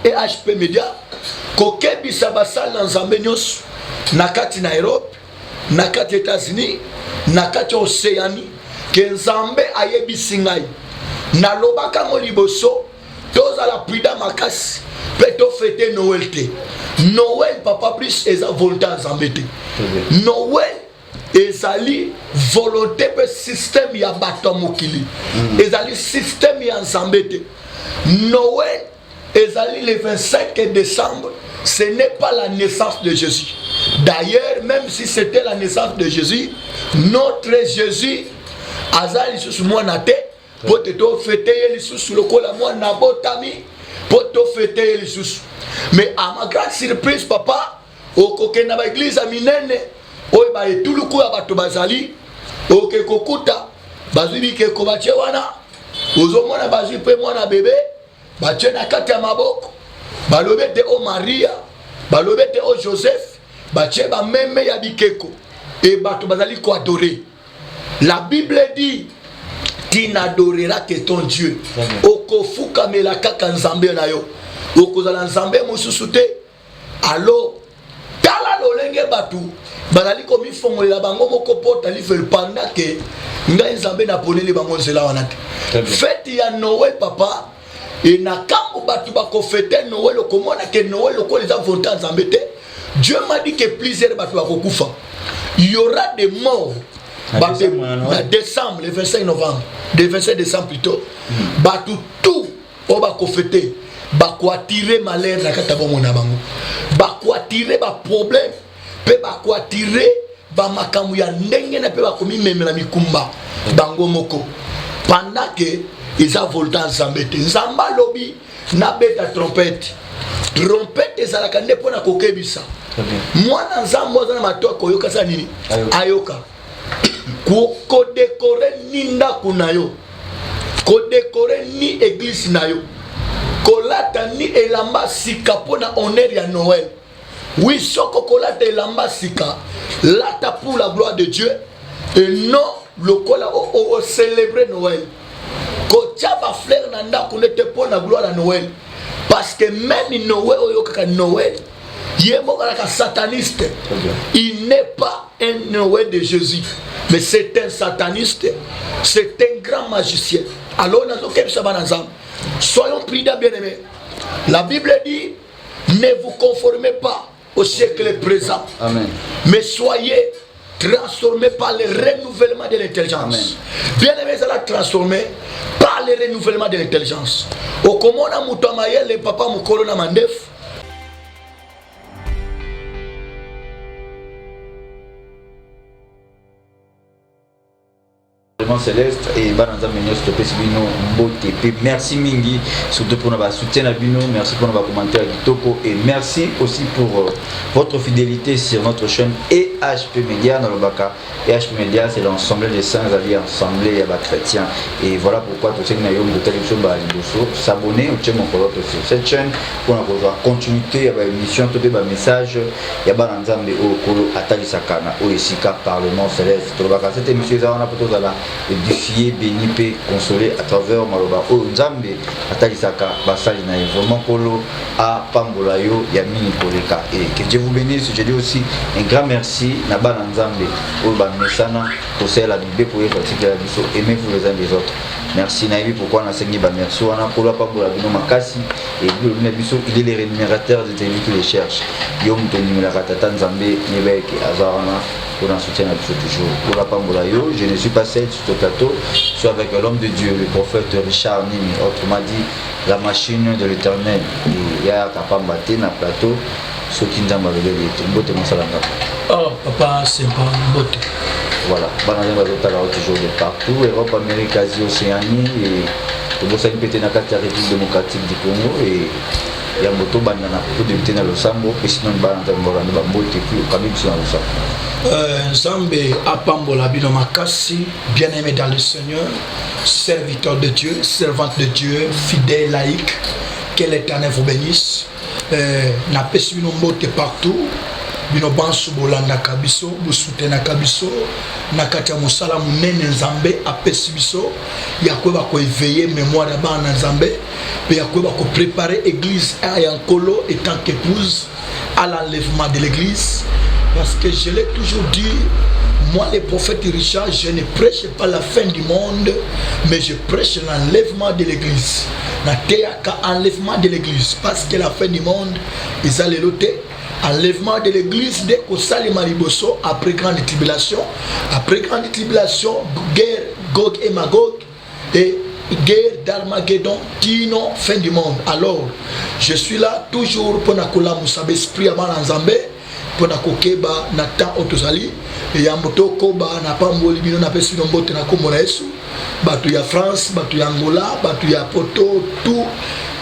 et HP Media kokebisa basala nzambe nyonso nakati na Europe nakati États-Unis nakati Océanie ke nzambe ayebisi ngai nalobaka ngo liboso tozala prida makasi pe to fêter Noël te Noël papa plus eza volonté nzambe te Noël ezali volonté pe système ya bato mokili ezali système ya nzambe te Noël ezali le 25 décembre ce n'est pas la naissance de Jésus. D'ailleurs, même si c'était la naissance de Jésus, notre Jésus azali sous moi nate pour te fêter les sous le col à moi nabotami pour te fêter les sous. Mais à ma grande surprise papa, au coquet na l'église à minene, au ba tout le coup à bato bazali, au ke kokuta, bazubi ke kobache wana, ozo mona bazu pe mona bébé, bache na kati ya maboko, balobete o Maria, balobete o Joseph, bache ba meme ya bikeko, et bato bazali ko adorer. La Bible dit, tu n'adoreras que ton Dieu. Okofuka melaka kanzambe na yo. Okozala nzambe mususu te. Alors, tala lolenge batu, bazali komi fongolela bango moko pota li fel panda ke ngai nzambe na poneli bango nzela wana te. Fête ya Noël papa, et na kambo batu bako fêter Noël okomona ke Noël oko les avonta nzambe te. Dieu m'a dit que plusieurs batu bako kufa. Il y aura des morts. Décembre, le 25 novembre, le 25 décembre plutôt, tout on va fêter, bako attirer malheur na katabo mona bango, bako attirer ba problème, pe bako attirer ba makamu ya ndenge na pe bako mi memela mikumba bango moko. Pendant que ils a volé nzambe te, nzamba lobi na beta trompette, trompette ezalaka nde pona kokebisa. Mwana nzambo za matoa koyoka sa nini? Ayoka. Ko décorer ni ndaku na yo, ko décorer ni église na yo, ko lata ni elamba sika pona honneur ya Noël. Oui, soko ko lata elamba sika, lata pour la gloire de Dieu et non le kola o célébrer Noël. Ko tchaba fleur na ndaku ne te pona gloire à Noël, parce que même Noël oyoka Noël, yemo ka sataniste. Il n'est pas un Noël de Jésus, mais c'est un sataniste, c'est un grand magicien. Alors, soyons prudents, bien-aimés. La Bible dit, ne vous conformez pas au siècle présent. Amen. Mais soyez transformés par le renouvellement de l'intelligence. Bien-aimés, ça l'a transformé par le renouvellement de l'intelligence. Au commandant Moutamaye, le papa Moukolona Mandef, Céleste et Bananza Menos de Pesbino Mbote. Merci Mingi, surtout pour notre soutien à Bino, merci pour nos commentaires à Kitoko et merci aussi pour votre fidélité sur notre chaîne EHP Media dans le Baka. EHP Media, c'est l'ensemble des saints alliés ensemble et chrétiens. Et voilà pourquoi tous ceux qui n'ont pas de télévision s'abonner au channel sur cette chaîne pour avoir continuité à l'émission, tout le message. Il y a Bananza Meokolo Atalisakana, Oesika Parlement Céleste. Cette émission est là. Édifié, béni, paix, consolé à travers Maloba Nzambe, Atalisaka, Basali na vraiment Kolo, à Pambolayo, Yamini Koleka. Et que Dieu vous bénisse. Je dis aussi un grand merci, Naba Nzambe, Oba Mesana, pour celle la Bible, pour les pratiques de la Bisso, aimez-vous les uns des autres. Merci Naïvi, pourquoi on a enseigné merci, on a pour la Pambola Bino Makasi, et le Bisso, il est le rémunérateur des élus qui les cherchent. Yom Toni Ratata Nzambe, Nebek, Azarana. Pour un soutien à toujours. Pour la Pambolayo, je ne suis pas seul sur le plateau, je suis avec l'homme de Dieu, le prophète Richard Nimi, autrement dit, la machine de l'éternel. Il y a Kapambate dans le plateau, ce qui nous a malgré les Mbote Monsalanga. Oh, papa, c'est pas Mbote. Voilà, Banana toujours de partout, Europe, Amérique, Asie, Océanie, et le Bossa Pété dans la République démocratique du Congo, et il y a un moto banana pour débuter dans le Sambo, et sinon, Banana Mbote, et puis au Kabib sur le Sambo. Nzambe apambola bino makasi, bien-aimé dans le Seigneur, serviteur de Dieu, servante de Dieu, fidèle, laïque, que l'Éternel vous bénisse. N'a pas su nos mots partout, bino bansu bolanda kabiso busutena kabiso nakati ya mosala munene nzambe apesi biso ya koyeba koéveiller mémoire ya bana nzambe pe ya koyeba kopréparer église ya nkolo et tant qu'épouse à l'enlèvement de l'église, parce que je l'ai toujours dit, moi le prophète Richard, je ne prêche pas la fin du monde, mais je prêche l'enlèvement de l'église. Enlèvement de l'église, parce que la fin du monde, ils allaient noter. Enlèvement de l'église dès qu'au Salima Liboso, après grande tribulation, guerre Gog et Magog, et guerre d'Armageddon, Tino, fin du monde. Alors, je suis là toujours pour nakola musabe esprit avant l'Anzambe, pour nakokeba natan otozali, et yamoto koba na pamboli bino na pesi nombote na komona Yesu, batu ya France, batu ya Angola, batu ya Poto, tout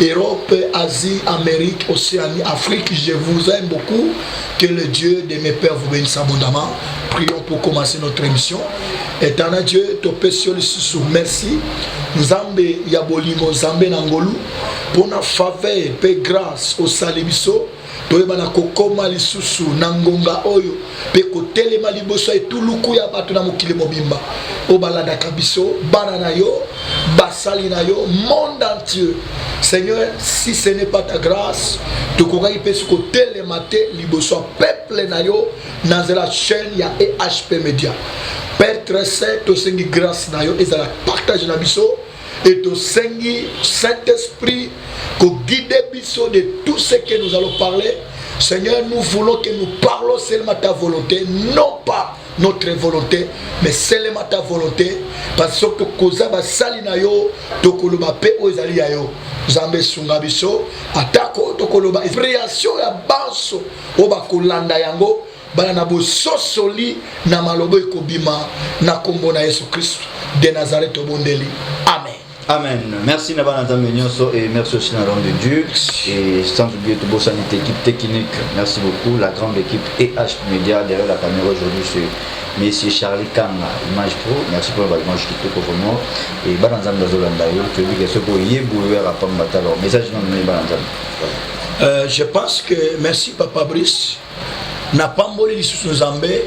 Europe, Asie, Amérique, Océanie, Afrique, je vous aime beaucoup. Que le Dieu de mes pères vous bénisse abondamment. Prions pour commencer notre émission. Éternel Dieu, topé sur le sous. Merci. Nzambe Yabolimo, Nzambe Nangolu, pour la faveur, paix, grâce au Salibiso. Toyebana kokoma lisusu nangonga oyo pe kotelema liboso etuluku ya bato na mokili mobimba obalada kabiso bana na yo basali na yo monde entier. Seigneur, si ce n'est pas ta grâce tokokai pe ko telema te liboso peuple na yo na la chaîne ya EHP Media. Père très saint, to sengi grâce na yo ezala partage na biso et au Saint-Esprit qu'on guide biso de tout ce que nous allons parler. Seigneur, nous voulons que nous parlons seulement ta volonté, non pas notre volonté, mais seulement ta volonté, parce que koza ba salina yo tokoloba pe ozali yo zambe sunga biso atako tokoloba création ya banso oba kolanda yango bana na bososoli na malobo ekobima na kombo na Yesu Christ de Nazareth obondeli. Amen. Amen. Merci Nabana Nyoso et merci aussi à l'homme de Dieu. Et sans oublier tout beau sanité, équipe technique. Merci beaucoup. La grande équipe EH Media derrière la caméra aujourd'hui, c'est Monsieur Charlie Kanga, Image Pro. Merci pour l'image qui te pour moi. Et Bananzam Dazolanda, tu veux que ce soit Yéboué à Pambata. Alors, message non Bananzam. Je pense que merci Papa Brice. N'a pas molli sous Zambé.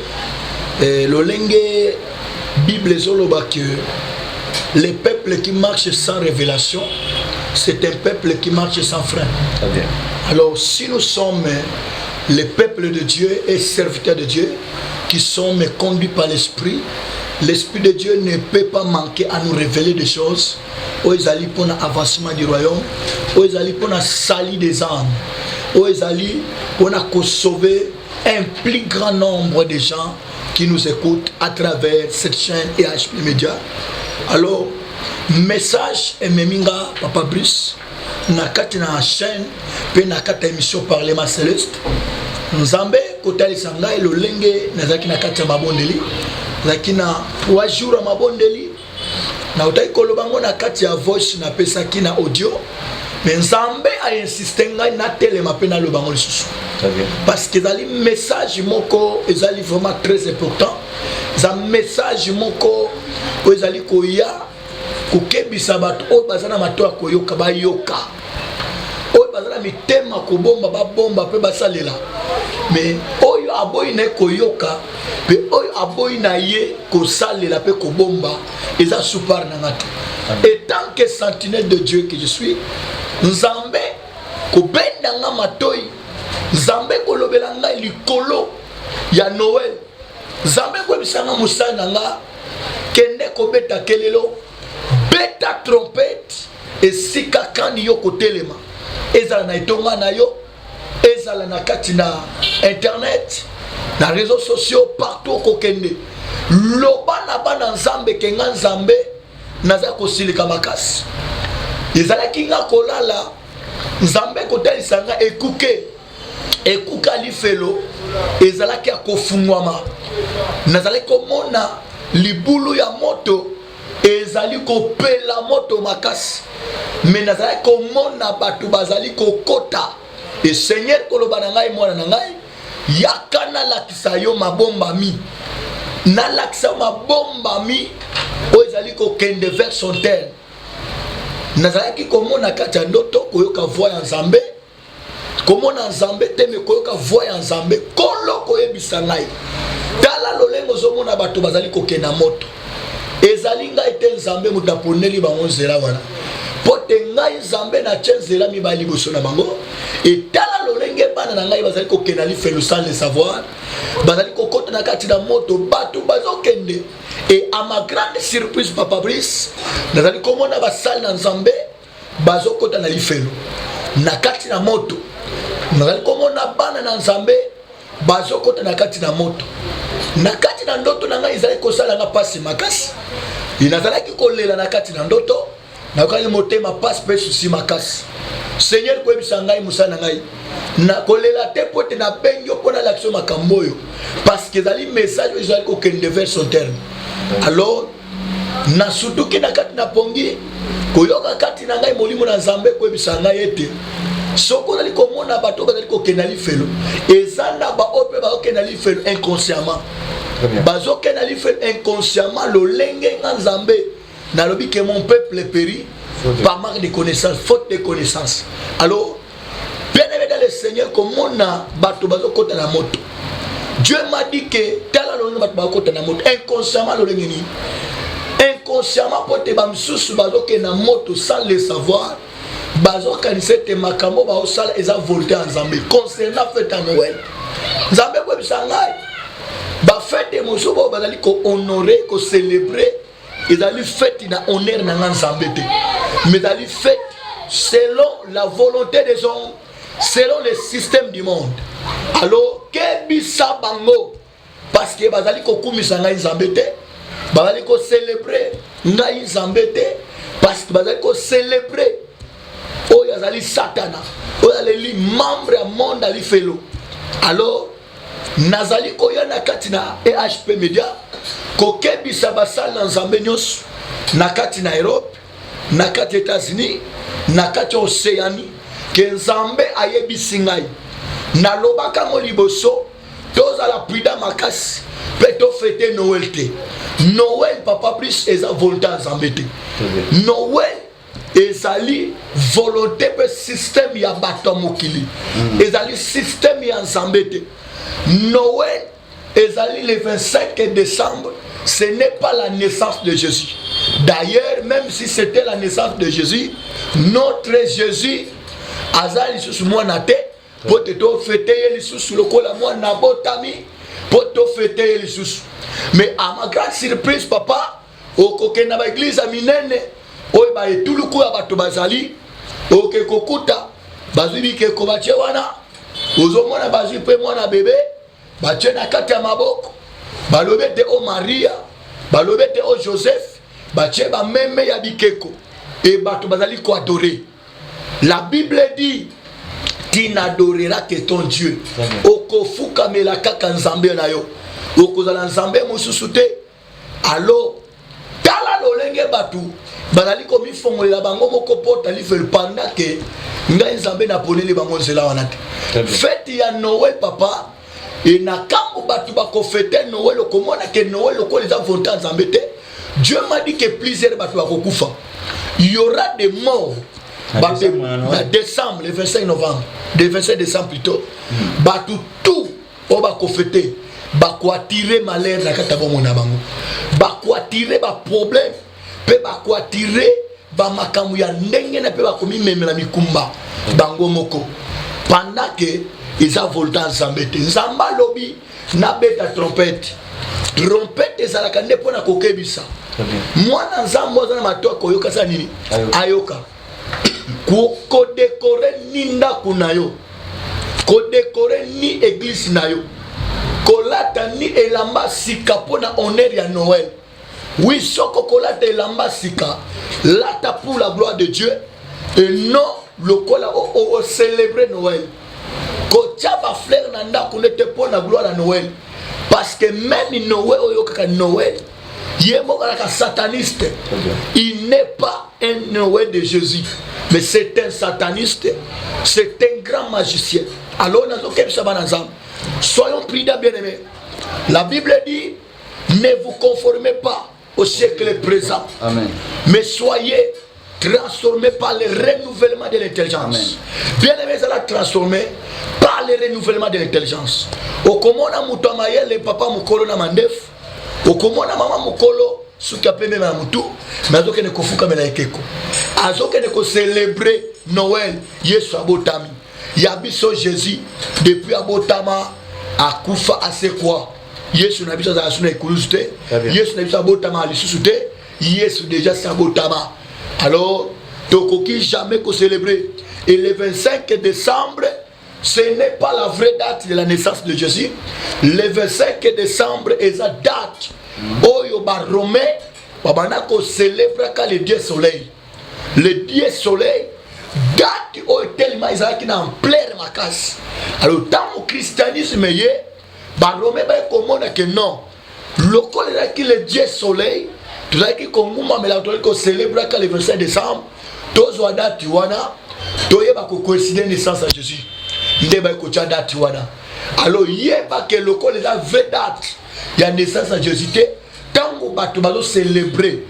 Le Lengue Bible Zoloba que les peuples qui marchent sans révélation, c'est un peuple qui marche sans frein. Okay. Alors, si nous sommes les peuples de Dieu et serviteurs de Dieu, qui sont conduits par l'Esprit, l'Esprit de Dieu ne peut pas manquer à nous révéler des choses. Ils allaient pour l'avancement du royaume, ils allaient pour la salir des âmes, ils allaient pour sauver un plus grand nombre de gens qui nous écoutent à travers cette chaîne EHP Media. Alors, message et meminga Papa Brice nakati na chaîne pe nakata émission Parlement Céleste Nzambe kotali sanga le lenge nazaki nakati mabondeli zaki na 3 jours à mabondeli na utai kolobango nakati ya voice na pesa ki na audio mais Nzambe a insisté ngai na telema pe na lobango lisusu parce que zali message moko ezali vraiment très important. Un message moko ezali koya kokebisa bato o bazana matoa koyoka bayoka o bazana mitema kobomba babomba pe basalela mais oyo aboyi na koyoka pe oyo aboyi na ye kosalela pe kobomba eza super na ngati. Et tant que sentinelle de Dieu que je suis, Nzambe kobenda nga matoi, Nzambe kolobela nga likolo ya Noël, Nzambe kwebisanga musana nga kende kobeta kelelo beta trompette esika kandi yo kotelema ezala na itonga na yo ezala na kati na internet na réseaux sociaux partout kokende loba na bana Nzambe kenga Nzambe naza kosilika makasi ezalaki nga kolala Nzambe kotalisa nga ekuka lifelo ezalaki akofungwama nazali komona libulu ya moto ezali kopela moto makasi mais nazali komona bato bazali kokota et Seigneur koloba na ngai mwana na ngai yakana lakisa yo mabombami na lakisa mabombami o ezali kokende vers son terre nazalaki komona kati ya ndoto koyoka voix ya Nzambe Comment on Nzambe te me koyoka voix Nzambe kolo koyebisa ngai. Tala lolengo zomona bato bazali kokena moto. Ezali ngai te Nzambe mutaponeli bango nzela wana. Pote ngai Nzambe na tshenzela mibali boso na bango. Et tala lolenge bana na ngai bazali kokena lifelo sans le savoir. Bazali kokota na kati na moto bato bazokende. Et à ma grande surprise Papa Brice, nazali komona basali na Nzambe bazokota na lifelo. Na kati na moto. Nazali komona bana na Nzambe bazokota na kati na moto. Na kati na ndoto na ngai ezali kosala nga pasi makasi. Inazalaki kolela na kati na ndoto. Na kali motema passe pe souci makasi. Seigneur ko ebisa ngai musana ngai. Na kolela te pote na bengo pona l'action makamboyo parce que ezali message ezali ko kende vers son terme. Alors na sutuki na kati na pongi koyoka kati na ngai molimo na Nzambe ko ebisa ngai ete soko zali komona bato bazali ko kenda lifelo ezanda ba ope ba okenda lifelo inconsciemment. Bazo kenda lifelo inconsciemment lolenge nga Nzambe na lobi que mon peuple périt par manque de connaissance, faute de connaissance. Alors, bien aimé dans le Seigneur, comme on a bateau bazo kota na moto. Dieu m'a dit que tel alonga bateau kota na moto. Inconsciemment l'olengeni. Inconsciemment pour te bamsous bazo ke na moto sans le savoir. Bazo kanise te makambo ba osala eza volté en Nzambe. Concernant fête à Noël. Nzambe ko bisangai. Ba fête moso ba bazali ko honorer, ko célébrer. Ils allaient fait dans honneur dans Nzambe. Mais ils allaient fait selon la volonté des hommes, selon le système du monde. Alors, que bisa bango parce que bazali ko kumisa ngai Nzambe te, bazali ko célébrer ngai Nzambe te parce que bazali ko célébrer o yazali satana, o yazali membre ya monde ali felo. Alors, nazali ko yana katina EHP Media kokebisa basala na Nzambe nyonso na kati na Europe, na kati États-Unis, na kati Océanie ke Nzambe ayebisi ngai na lobaka mo liboso tozala prida makasi pe to fete Noël te. Noël Papa Brice eza volonté Nzambe te. Noël ezali volonté pe système ya bato mokili. Ezali système ya Nzambe te. Noël ezali le 25 décembre. Ce n'est pas la naissance de Jésus. D'ailleurs, même si c'était la naissance de Jésus, notre Jésus, azali sous moi nate, pour te fêter les sous le col à moi nabotami, pour te fêter les sous. Mais à ma grande surprise, papa, au coquet na l'église à minene, au ba et tout le coup à bato bazali, au ke kokuta, bazubi ke kobache wana, aux hommes na bazu pe moi na bébé, bache na kati ya maboko. Balobete o Maria, balobete o Joseph, bache ba meme ya bikeko et bato bazali ko adorer. La Bible dit tu n'adoreras que ton Dieu. Okofuka melaka kanzambe na yo. Okozala nzambe mususu te. Alors tala lolenge batu bazali ko mifongolela bango moko pota li fel pendant que ngai nzambe na poneli bango nzela wana te. Fête ya Noël papa. Et na kambo batu bako fêter Noël komona que Noël ko les avonta Nzambe te. Dieu m'a dit que plusieurs batu bako kufa. Il y aura des morts. Décembre, le 25 novembre, le 25 décembre plutôt. Batu tout o bako fêter. Bako attirer malheur na kata bomo na bango. Bako attirer ba problème. Pe bako attirer ba makamu ya ndenge na pe bako mimemela mikumba bango moko. Pendant que ils ont volé Nzambe te. Nzamba lobi na beta trompette. Trompette ezalaka nde pona kokebisa. Mwana Nzambo za matoa koyoka sa nini? Ayoka. Ko décorer ni ndaku na yo. Ko décorer ni église na yo. Ko lata ni elamba sika pona honneur ya Noël. Oui, soko ko lata elamba sika. Lata pour la gloire de Dieu et non le kola o célébrer Noël. Kochaba fleur nanda kunete pour la gloire à Noël. Parce que même Noël oyokaka Noël, yemo ka sataniste. Il n'est pas un Noël de Jésus, mais c'est un sataniste, c'est un grand magicien. Alors soyons prudents bien-aimés. La Bible dit ne vous conformez pas au siècle présent. Amen. Mais soyez transformé par le renouvellement de l'intelligence. Bien-aimé, ça l'a transformé par le renouvellement de l'intelligence. Okomona mutu amayele papa mukolo na mandef. Okomona mama mukolo suka pembe na mutu. Mais azoke ne kofuka mena ekeko. Azoke ne ko célébrer Noël. Yesu abotami. Yabiso Jésus depuis abotama akufa asekwa. Yesu na biso za suna ekuluzute. Yesu na biso abotama alisusuté. Yesu déjà sabotama. Alors, Tokoki jamais qu'on célébrer. Et le 25 décembre, ce n'est pas la vraie date de la naissance de Jésus. Le 25 décembre est la date. Oyo baromé, babana ko célèbre le dieu soleil. Le dieu soleil, date oyo tellement ils qui en plein ma casse. Alors, dans le christianisme, baromé ba komona que non. Lokole là qui le dieu soleil. Tout ça qui komuma mais la ko célèbre le 25 décembre. Tous les date wana, tous les bako coïncider naissance à Jésus. Ndé ba ko tia date wana. Alors yeba que le ko les vraie date, il y a naissance à Jésus. Tango bato bazo célébrer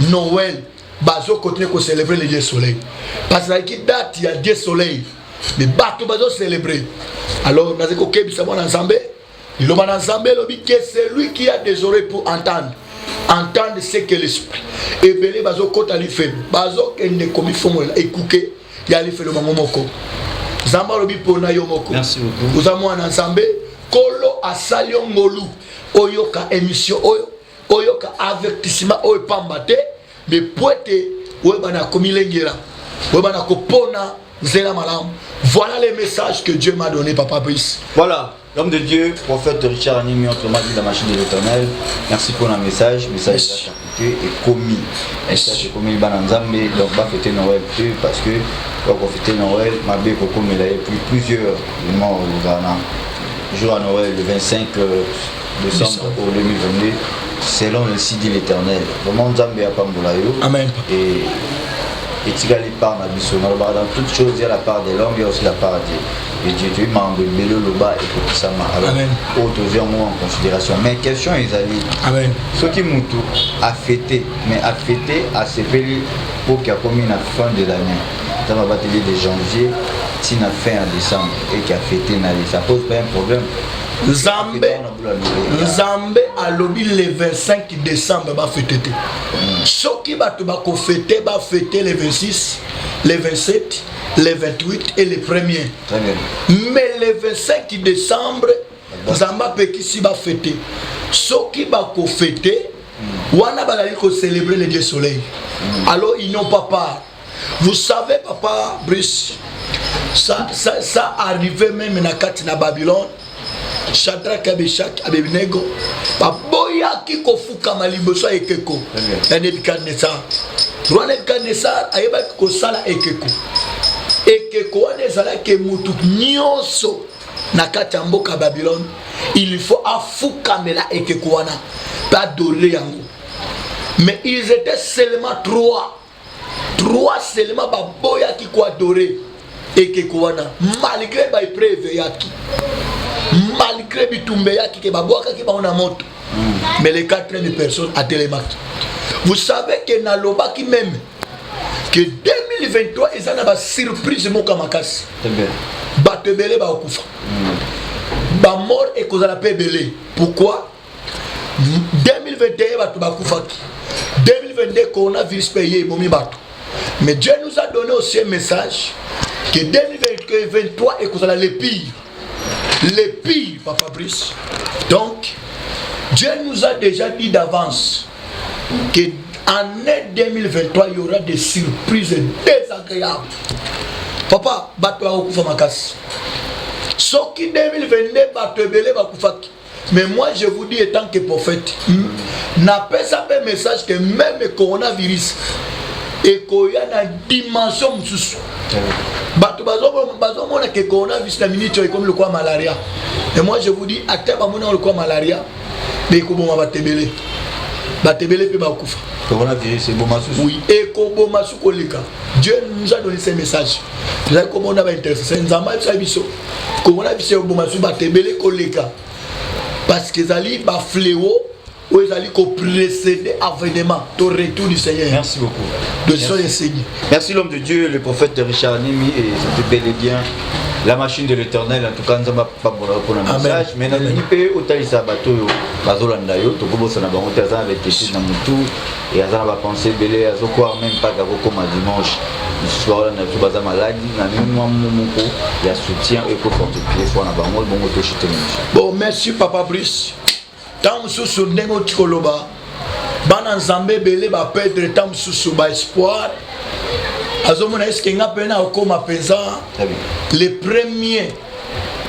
Noël, bazo continuer ko célébrer le dieu soleil. Parce que qui date il y a dieu soleil. Mais bato bazo célébrer. Alors naze ko kebisa mona nzambe, il mona nzambe lobi que c'est lui qui a des oreilles pour entendre. Entendre ce que l'esprit et belé bazo kota li fait bazo kende komi fomo écouter ya li fait le mamoko zamba lobi pona yo moko. Merci beaucoup. Vous amo na nzambe kolo asali ngolu oyoka émission oyoka avertissement oyo pambate mais poete oyo bana komi lengera oyo bana kopona zela malam. Voilà les messages que Dieu m'a donné, Papa Brice. Voilà. L'homme de Dieu, prophète Richard Animi, autrement dit la machine de l'Éternel. Merci pour le message. Message est commis. Message est commis. Donc, va fêter Noël plus parce que va fêter Noël. Ma belle Coco, mais il y a plusieurs morts au Ghana. Jour à Noël, le 25 décembre 2022, selon le site de l'Éternel. Vraiment, Nzambe a pas mbolayo. Amen. Et Tigali part dans toutes choses, il y a la part de l'homme, il y a aussi la part de Dieu. Tu es membre de Bélo Loba et Kokusama. Alors, autres en considération. Mais question est allée. Amen. Ce qui m'a a fêté, mais a fêté à se faire pour qu'il y ait commis la fin de l'année. Dans ma bataille de janvier, si on a fait en décembre et qu'il a fêté, ça pose pas un problème. Nzambe a lobby le 25 décembre va fêter. Ceux qui va fêter va fêter le 26, le 27, le 28 et le 1er. Mais le 25 décembre, Nzamba Pekisi va fêter. Ceux qui va fêter, wana va célébrer le dieu soleil. Alors ils n'ont pas peur. Vous savez, Papa Brice, ça arrivait même na Babylone. Shadrach, Meshach, Abednego, baboya ki kofuka maliboso ekeko. Nebukadnezar. Roi Nebukadnezar ayeba ko sala ekeko. Ekeko wana ezala ke mutu nyonso na kati ya mboka Babylone. Il faut afukamela ekeko wana pa adorer yango. Mais ils étaient seulement trois. Trois seulement baboya ki ko adorer ekeko wana malgré ba épreuve yaki. Malgré Bitumbeya qui est baboaka qui est moto. Mais les 4 personnes à Télémac. Vous savez que dans l'Oba qui même que 2023 ils ont une surprise mon kamakas. Batebele ba okufa. Ba mort et cause la pebele. Pourquoi 2021 batu bakufa. 2022 coronavirus payé momi batu. Mais Dieu nous a donné aussi un message que 2023 est cause la le pire. Les pires, Papa Brice. Donc, Dieu nous a déjà dit d'avance qu'en 2023, il y aura des surprises désagréables. Papa, bateau à okufa makas. Ce qui 2022, bateau belé bakufaki. Mais moi, je vous dis, étant que prophète, n'a pas ça un message que même le coronavirus et qu'il y a une dimension sous. Bato bazo mona ke coronavirus na minute comme le quoi malaria. Et moi je vous dis ata ba mona le quoi malaria mais ko boma batebele. Batebele pe ba kufa. Coronavirus c'est bomasu. Oui, et ko bomasu kolika. Dieu nous a donné ce message. Vous savez comment on a intéressé c'est nzamba ça biso. Coronavirus c'est bomasu batebele kolika. Parce que zali ba fléau où ils allaient précéder avènement, ton retour du Seigneur. Merci beaucoup. De son Seigneur. Merci l'homme de Dieu, le prophète Richard Nemi, et c'était bel et bien la machine de l'Éternel. En tout cas, nous n'avons pas pour le message, mais nous avons dit au Talisa Bato, Bazolanda, Tokobo Sanabon, Tazan avec Tessie Namutu, et Azan va penser belé, Azokwa, même pas comme dimanche. Le soir, on a tout bazar maladie, on a même moi, il y a soutien et pour fortifier, il faut en avoir bon auto-chute. Bon, merci Papa Brice. Tant sous ce négo Tikoloba, Banan Zambé Belé va perdre tant sous espoir. Azomona est-ce qu'il y a pena au coma pesant les premiers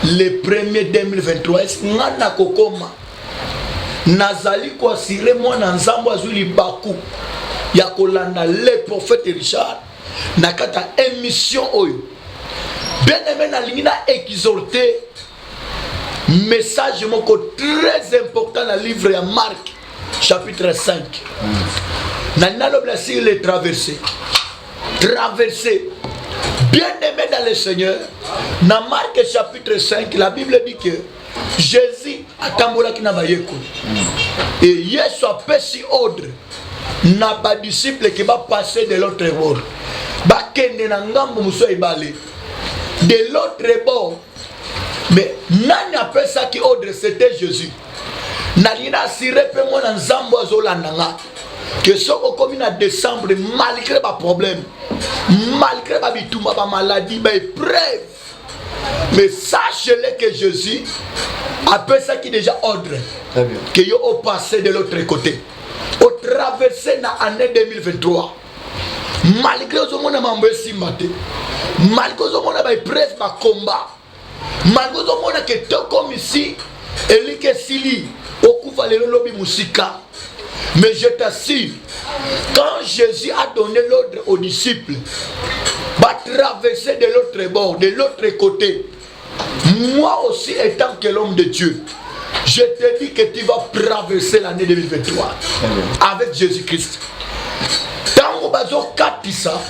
2023 est-ce qu'il y a kokoma nazali kwa sire moi na nzambo azuli baku ya kolanda le prophète Richard nakata émission oyo bien aimé na lingina exhorter message moko très important dans le livre de Marc chapitre 5 na nalobla sur les traversées bien aimé dans le Seigneur. Dans Marc chapitre 5 la Bible dit que Jésus a tambola qui n'a pas yéko et Yesu a pesi ordre n'a pas disciple qui va passer de l'autre bord ba kende na ngambo muso ibale de l'autre bord. Mais nani appelle ça qui ordre? C'était Jésus. Nalina sire pe mo na nzambo azolandanga que ce comme en décembre malgré les problèmes, malgré les bituma, les maladies, les épreuves, mais sachez-le que Jésus appelle ça qui est déjà ordre que yo au passé de l'autre côté au traversé dans l'année 2023 malgré ce monde a simbaté malgré ce monde a épreuve par combat malgré ce monde que tout comme ici et que sili au couva le lobby musika. Mais je t'assure, quand Jésus a donné l'ordre aux disciples, va traverser de l'autre bord, de l'autre côté, moi aussi étant que l'homme de Dieu, je te dis que tu vas traverser l'année 2023 avec Jésus-Christ. Tant que ça,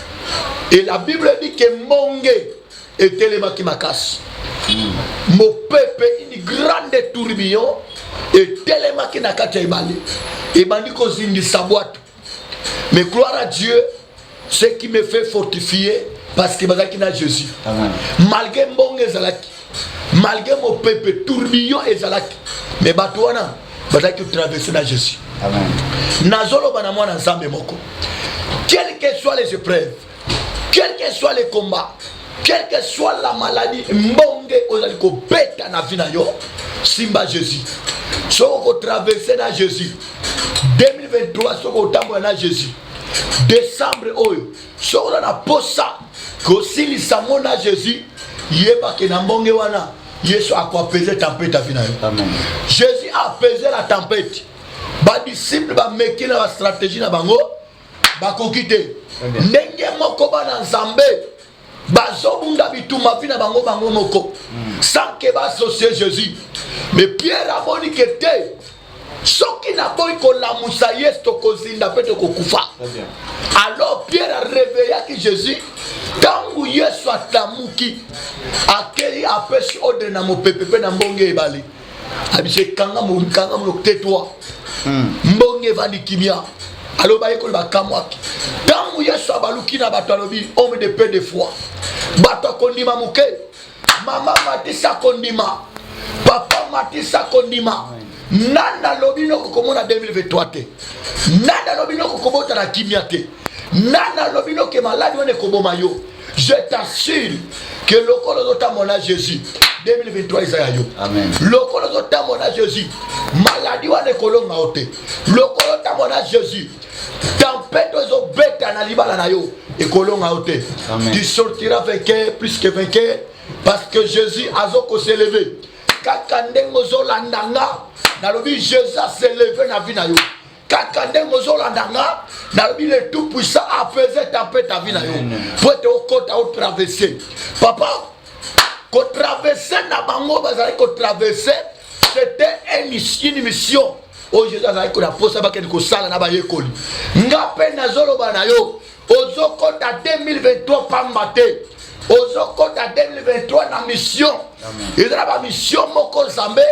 et la Bible dit que Monge était le makimakas. Mon peuple, une grande tourbillon, et tellement qu'il n'a qu'à t'aimer. Et m'a dit qu'on s'est sa boîte. Mais gloire à Dieu, ce qui me fait fortifier, parce que je suis Jésus. Amen. Malgré mon ezalaki, malgré mon peuple, tourbillon ezalaki, mais batouana, je suis traversé dans Jésus. Amen. Nazolo banamwa na nzambe moko. Quelles que soient les épreuves, quels que soient les combats, quelle que soit la maladie, mbonge ozaliko beta na vie na yo, simba Jésus. Soko traverser na Jésus. 2023 soko tambo na Jésus. Décembre oyo soko na posa ko sili samo na Jésus, yeba ke na mbonge wana Yesu akwapeser tempête vie na yo. Amen. Jésus a apaisé la tempête. Ba disciple ba meki na stratégie na bango ba kokite. Ndenge moko bana nzambe bazobunda bituma vina bango bango moko sans que ba associer Jésus. Mais Pierre a moni que te soki na boy ko la musa yesto ko zinda pete ko kufa. Alors Pierre a réveillé que Jésus tangu Yesu atamuki akeli apesi ordre na mo pepepe na mbonge ebali abise kanga mo tais-toi mbonge vandi kimia. Alors ba yeko ba kamwaki tangu Yesu abaluki na bato alobi homme de peu de foi bato kondima muke mama matisa kondima papa matisa kondima nana lobino kokomona 2023 te nana lobino kokobota na kimia te nana lobino ke maladi wane koboma yo. Je t'assure que le corps de mon Jésus 2023 Isaïe. Amen. Le corps de mon Jésus maladie wane kolonga ote. Le corps de mon Jésus tempête aux bêtes na libala na yo et kolonga ote. Tu sortiras vainqueur plus que vainqueur parce que Jésus a zoko s'élever. Kakandengo zolandanga na lobi Jésus s'est levé na vie na yo. Kakandengo zolandanga na lobi le tout puissant a pesé tempête ta vie na yo. Pour te au côté au traverser. Papa, ko traverser na bango bazali ko traverser, c'était une mission. Oh Jésus azali ko na posa ba ken ko sala na ba yekoli. Ngape na zolo bana yo. Ozoko ta 2023 pambate. Ozoko ta 2023 na mission. Il y a une mission moko zambe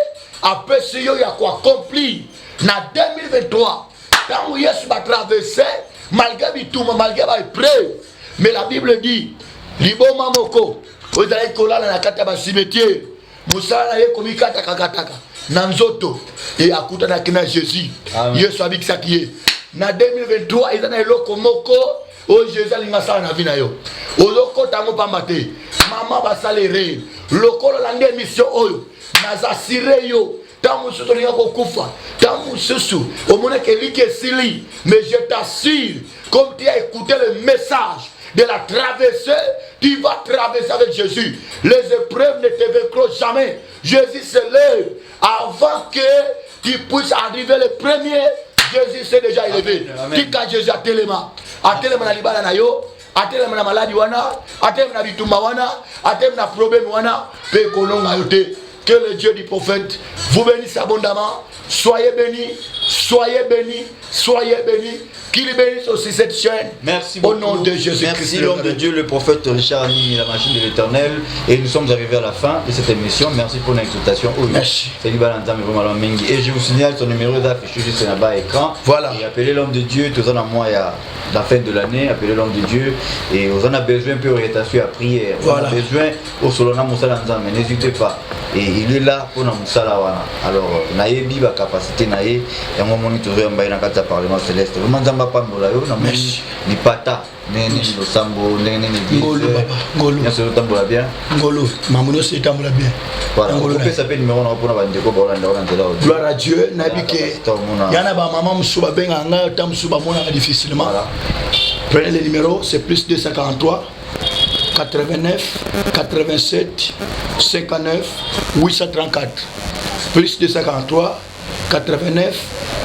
après ce yo ya ko accompli na 2023 quand Yesu va traverser malgré bituma malgré ba épreuve mais la Bible dit liboma moko ozali kolala na kati ya cimetière musala ye komikata kakataka na nzoto et akutana kina Jésus Yesu abikisaki ye na 2023 ezana eloko moko o Jésus alinga sala na vie na yo olokota ngo pamba te mama basalere lokolo la nde mission oyo nazasire yo tant mususu olinga kokufa tant mususu omona kelike sili mais je t'assure comme tu as écouté le message de la traversée, tu vas traverser avec Jésus. Les épreuves ne te vaincront jamais. Jésus se lève avant que tu puisses arriver le premier. Jésus s'est déjà élevé. Tika Jésus a téléma. A téléma na libala na yo. A téléma na maladie wana. A téléma na bitumba wana. A téléma na problème wana. Pe kolonga yote. Que le Dieu du prophète vous bénisse abondamment. Soyez bénis. Soyez bénis. Soyez bénis. Qu'il bénisse aussi cette chaîne. Merci beaucoup. Au nom de Jésus-Christ. Merci l'homme de Dieu, le prophète Richard Nini, la machine de l'éternel. Et nous sommes arrivés à la fin de cette émission. Merci pour l'exhortation. Merci. Et je vous signale, son numéro d'affiche juste là-bas à l'écran. Voilà. Et appelez l'homme de Dieu, tout ça dans moi, il y a la fin de l'année, appelez l'homme de Dieu. Et vous en avez besoin un peu d'orientation à prière. Voilà. Vous avez besoin au Solona Moussala Nzam, mais n'hésitez pas. Et il est là pour nous Moussala Wana. Alors, naïbi la capacité naïe, et on monitor un bail dans le Parlement céleste. Vous m'en pas molayo, ni pata, ni sambo, ni Ngolo papa, Ngolo. Bien sûr, tambola bien. Ngolo, mamono c'est tambola bien. Voilà. Vous pouvez s'appeler numéro on pour la ndeko bola ndora ndela. Gloire à Dieu, nabike. Yana ba maman musuba benga nga tam suba mona difficilement. Voilà. Prenez le numéro, c'est plus 243 89 87 59 834. Plus 243 89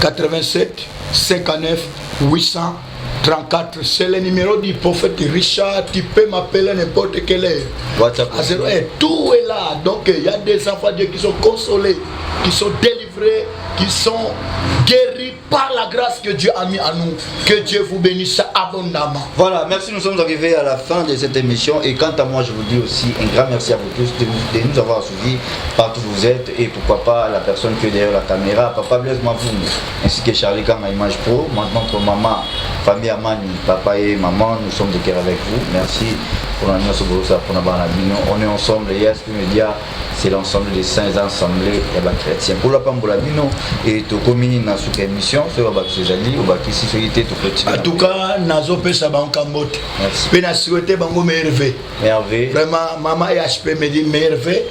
87 59 834. C'est le numéro du prophète Richard. Tu peux m'appeler n'importe quelle heure. WhatsApp. Tout est là. Donc il y a des enfants de Dieu qui sont consolés, qui sont délivrés, qui sont guéris par la grâce que Dieu a mis en nous. Que Dieu vous bénisse abondamment. Voilà, merci, nous sommes arrivés à la fin de cette émission. Et quant à moi, je vous dis aussi un grand merci à vous tous de nous avoir suivis partout où vous êtes. Et pourquoi pas la personne qui est derrière la caméra, Papa Blaise Mavoum, ainsi que Charlie Kama Image Pro, maintenant notre maman, famille Amani, papa et maman, nous sommes de cœur avec vous. Merci pour la nuit, on est ensemble, Yes Media, c'est l'ensemble des saints assemblés et les chrétiens. Pour la Pambolabino et tout commis dans cette émission, c'est au Bakizali, au Bakisi, en tout cas, Nazo Pesa Bankambote. Merci. Mais na souhaité Bango Merveille. Merveille. Vraiment, maman et HP me dit Merveille.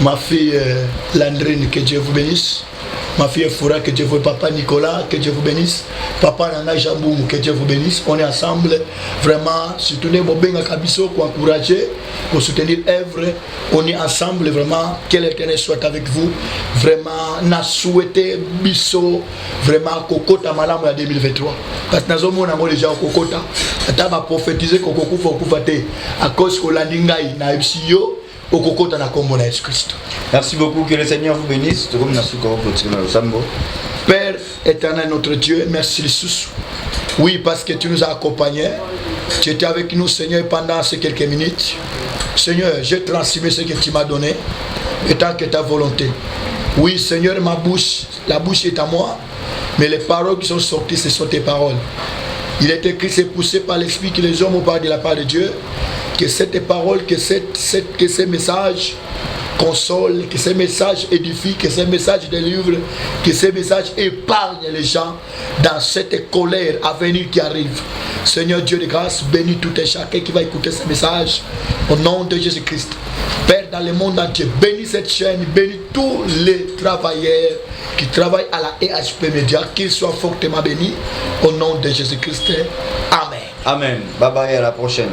Ma fille Landrine, que Dieu vous bénisse. Ma fille Foura, que Dieu vous bénisse. Papa Nicolas, que Dieu vous bénisse. Papa Nana Jamboum, que Dieu vous bénisse. On est ensemble. Vraiment, soutenez Bobenga Kabiso pour encourager, pour soutenir l'œuvre. On est ensemble. Vraiment, que l'Éternel soit avec vous. Vraiment, n'a souhaité Bisso. Vraiment, Kokota Malam en 2023. Parce que nous avons déjà Kokota. Nous avons prophétisé Kokokufa Okufate. À cause que l'Andingaï n'a Epsio. Merci beaucoup, que le Seigneur vous bénisse. Père éternel, notre Dieu, merci Jesus. Oui, parce que tu nous as accompagnés. Tu étais avec nous, Seigneur, pendant ces quelques minutes. Seigneur, j'ai transmis ce que tu m'as donné, étant que ta volonté. Oui, Seigneur, ma bouche, la bouche est à moi, mais les paroles qui sont sorties, ce sont tes paroles. Il est écrit, c'est poussé par l'Esprit que les hommes ont parlé de la part de Dieu. Que cette parole, que ces messages consolent, que ces messages édifient, que ces messages délivrent, que ces messages épargnent les gens dans cette colère à venir qui arrive. Seigneur Dieu de grâce, bénis tout et chacun qui va écouter ces messages au nom de Jésus-Christ. Père, dans le monde entier, bénis cette chaîne, bénis tous les travailleurs qui travaillent à la EHP Media, qu'ils soient fortement bénis au nom de Jésus-Christ. Amen. Amen. Bye bye, à la prochaine.